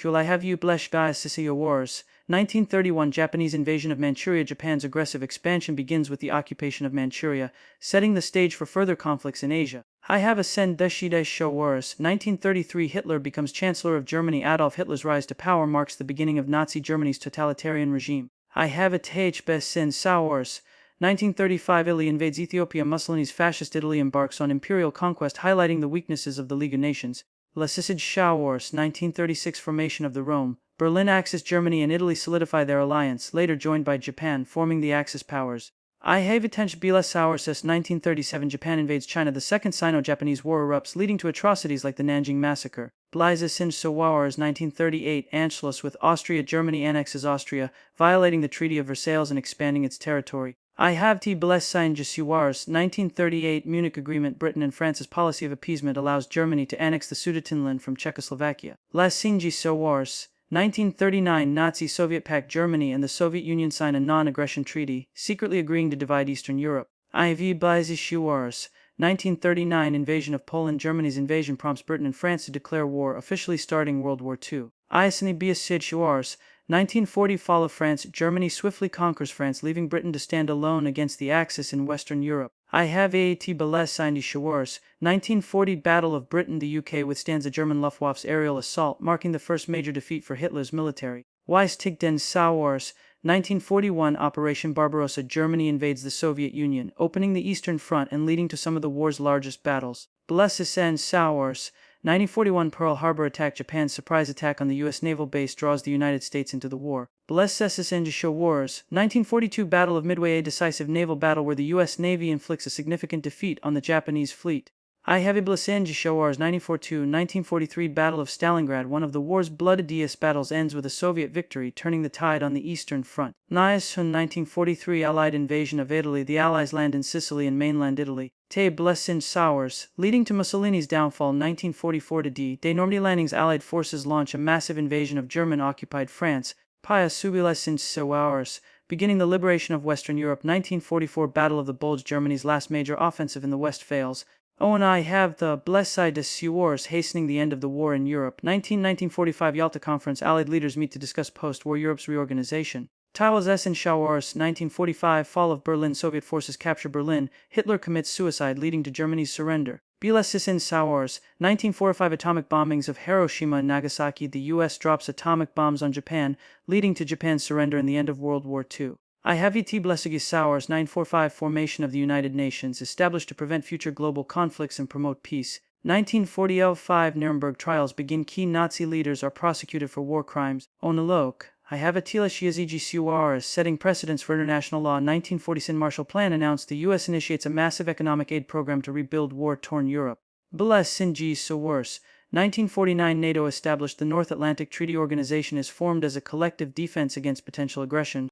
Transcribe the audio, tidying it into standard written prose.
Shall I have you blesh guys Sicily Wars? 1931 Japanese invasion of Manchuria. Japan's aggressive expansion begins with the occupation of Manchuria, setting the stage for further conflicts in Asia. I have a Sen Deshide Show Wars. 1933 Hitler becomes Chancellor of Germany. Adolf Hitler's rise to power marks the beginning of Nazi Germany's totalitarian regime. I have a Th Sen Sao Wars. 1935 Italy invades Ethiopia. Mussolini's fascist Italy embarks on imperial conquest, highlighting the weaknesses of the League of Nations. La Sicide Show Wars. 1936 Formation of the Rome, Berlin Axis. Germany and Italy solidify their alliance, later joined by Japan, forming the Axis powers. I have attention Bila Sauersis. 1937 Japan invades China. The Second Sino-Japanese War erupts, leading to atrocities like the Nanjing Massacre. Blaise Sin Sawars. 1938 Anschluss with Austria. Germany annexes Austria, violating the Treaty of Versailles and expanding its territory. I have T. Blessain Jesuars. 1938 Munich Agreement. Britain and France's policy of appeasement allows Germany to annex the Sudetenland from Czechoslovakia. La Sinji Sawars. 1939 Nazi-Soviet Pact. Germany and the Soviet Union sign a non-aggression treaty, secretly agreeing to divide Eastern Europe. IV Blaise Wars. 1939 Invasion of Poland. Germany's invasion prompts Britain and France to declare war, officially starting World War II. Iceni Biasid Wars. 1940 Fall of France. Germany swiftly conquers France, leaving Britain to stand alone against the Axis in Western Europe. I have AAT Balais Wars. 1940 Battle of Britain. The UK withstands the German Luftwaffe's aerial assault, marking the first major defeat for Hitler's military. Weiss Tigden Sau Wars. 1941 Operation Barbarossa. Germany invades the Soviet Union, opening the Eastern Front and leading to some of the war's largest battles. Blessisen Sau Wars. 1941 Pearl Harbor attack. Japan's surprise attack on the U.S. naval base draws the United States into the war. Blessesen Wars. 1942 Battle of Midway, a decisive naval battle where the U.S. Navy inflicts a significant defeat on the Japanese fleet. I have Blessesen Wars. 1942-1943 Battle of Stalingrad. One of the war's bloodiest battles ends with a Soviet victory, turning the tide on the Eastern Front. Niasun 1943 Allied invasion of Italy. The Allies land in Sicily and mainland Italy. Te Blessin Sours, leading to Mussolini's downfall. 1944 D-Day Normandy landings. Allied forces launch a massive invasion of German-occupied France. Pia Subilesin Sours, beginning the liberation of Western Europe. 1944 Battle of the Bulge. Germany's last major offensive in the West fails. And I have the Blesside de Wars, hastening the end of the war in Europe. 1945 Yalta Conference. Allied leaders meet to discuss post-war Europe's reorganization. Tiles Essen Schauers. 1945 Fall of Berlin. Soviet forces capture Berlin. Hitler commits suicide, leading to Germany's surrender. Bielesisin Sauers. 1945 Atomic bombings of Hiroshima and Nagasaki. The U.S. drops atomic bombs on Japan, leading to Japan's surrender and the end of World War II. I have Et Blessigi Sauers. 945 Formation of the United Nations, established to prevent future global conflicts and promote peace. 1945 Nuremberg trials begin. Key Nazi leaders are prosecuted for war crimes. Onalok. I have Attila Yazigi Suarez, setting precedents for international law. 1946 Marshall Plan announced. The U.S. initiates a massive economic aid program to rebuild war-torn Europe. Belas Sinji Sawars. 1949 NATO established. The North Atlantic Treaty Organization is formed as a collective defense against potential aggression.